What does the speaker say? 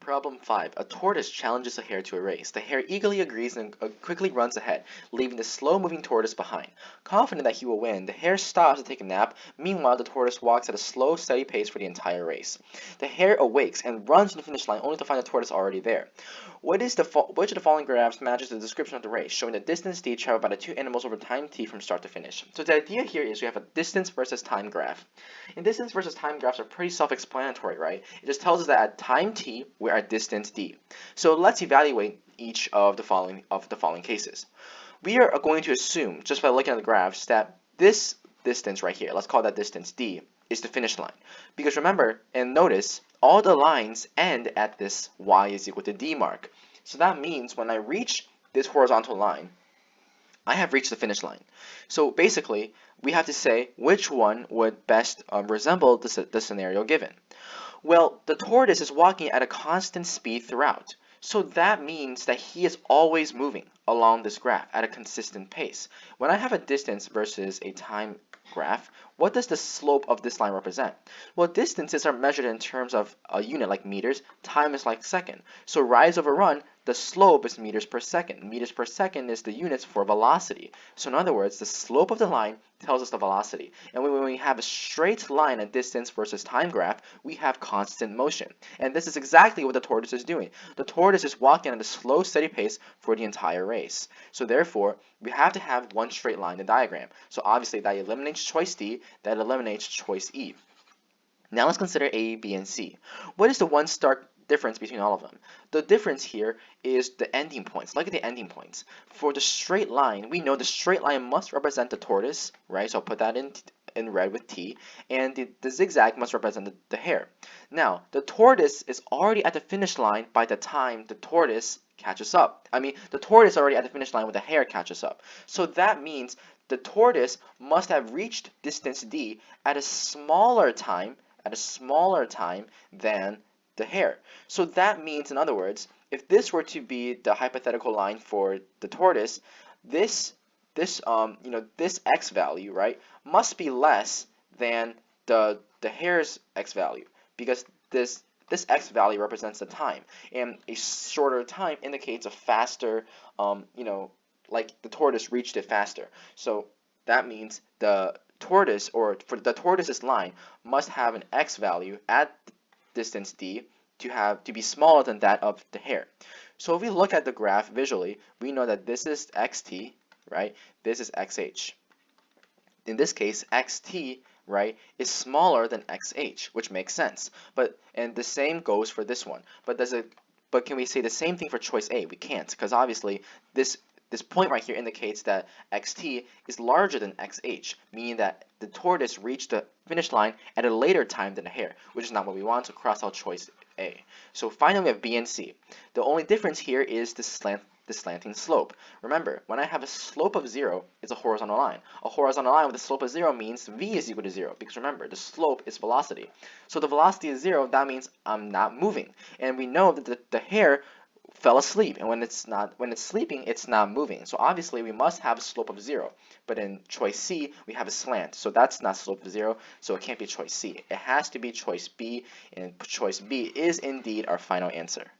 Problem 5. A tortoise challenges a hare to a race. The hare eagerly agrees and quickly runs ahead, leaving the slow-moving tortoise behind. Confident that he will win, the hare stops to take a nap. Meanwhile, the tortoise walks at a slow, steady pace for the entire race. The hare awakes and runs to the finish line only to find the tortoise already there. Which of the following graphs matches the description of the race, showing the distance d traveled by the two animals over time t from start to finish? So the idea here is we have a distance versus time graph. And distance versus time graphs are pretty self-explanatory, right? It just tells us that at time t, we're at distance d. So let's evaluate each of the following cases. We are going to assume, just by looking at the graphs, that this distance right here, let's call that distance d, is the finish line. Because remember, and notice, all the lines end at this y is equal to d mark. So that means when I reach this horizontal line, I have reached the finish line. So basically, we have to say which one would best resemble the scenario given. Well, the tortoise is walking at a constant speed throughout. So that means that he is always moving along this graph at a consistent pace. When I have a distance versus a time graph, what does the slope of this line represent? Well, distances are measured in terms of a unit like meters, time is like second. So rise over run, the slope is meters per second. Meters per second is the units for velocity. So in other words, the slope of the line tells us the velocity. And when we have a straight line at distance versus time graph, we have constant motion. And this is exactly what the tortoise is doing. The tortoise is walking at a slow, steady pace for the entire race. So therefore, we have to have one straight line in the diagram. So obviously that eliminates choice D, that eliminates choice E. Now let's consider A, B, and C. What is the one stark difference between all of them? The difference here is the ending points. Look at the ending points. For the straight line, we know the straight line must represent the tortoise, right? So I'll put that in red with T, and the zigzag must represent the hare. Now, the tortoise is already at the finish line by the time the tortoise catches up. The tortoise is already at the finish line when the hare catches up. So that means the tortoise must have reached distance D at a smaller time than the hare. So that means, in other words, if this were to be the hypothetical line for the tortoise, this x value, right, must be less than the hare's x value, because this x value represents the time, and a shorter time indicates a faster, like the tortoise reached it faster. So that means the tortoise, or for the tortoise's line, must have an x value at distance d to be smaller than that of the hare. So if we look at the graph visually, we know that this is xt, right? This is xh. In this case, xt, right, is smaller than xh, which makes sense. And the same goes for this one. But can we say the same thing for choice A? We can't, because obviously this point right here indicates that xt is larger than xh, meaning that the tortoise reached the finish line at a later time than the hare, which is not what we want, so cross out choice A. So finally we have B and C. The only difference here is the slanting slope. Remember, when I have a slope of 0, it's a horizontal line. A horizontal line with a slope of 0 means v is equal to 0, because remember, the slope is velocity. So the velocity is 0, that means I'm not moving. And we know that the hare fell asleep, and when it's sleeping, it's not moving. So obviously we must have a slope of 0. But in choice C, we have a slant. So that's not slope of 0, so it can't be choice C. It has to be choice B, and choice B is indeed our final answer.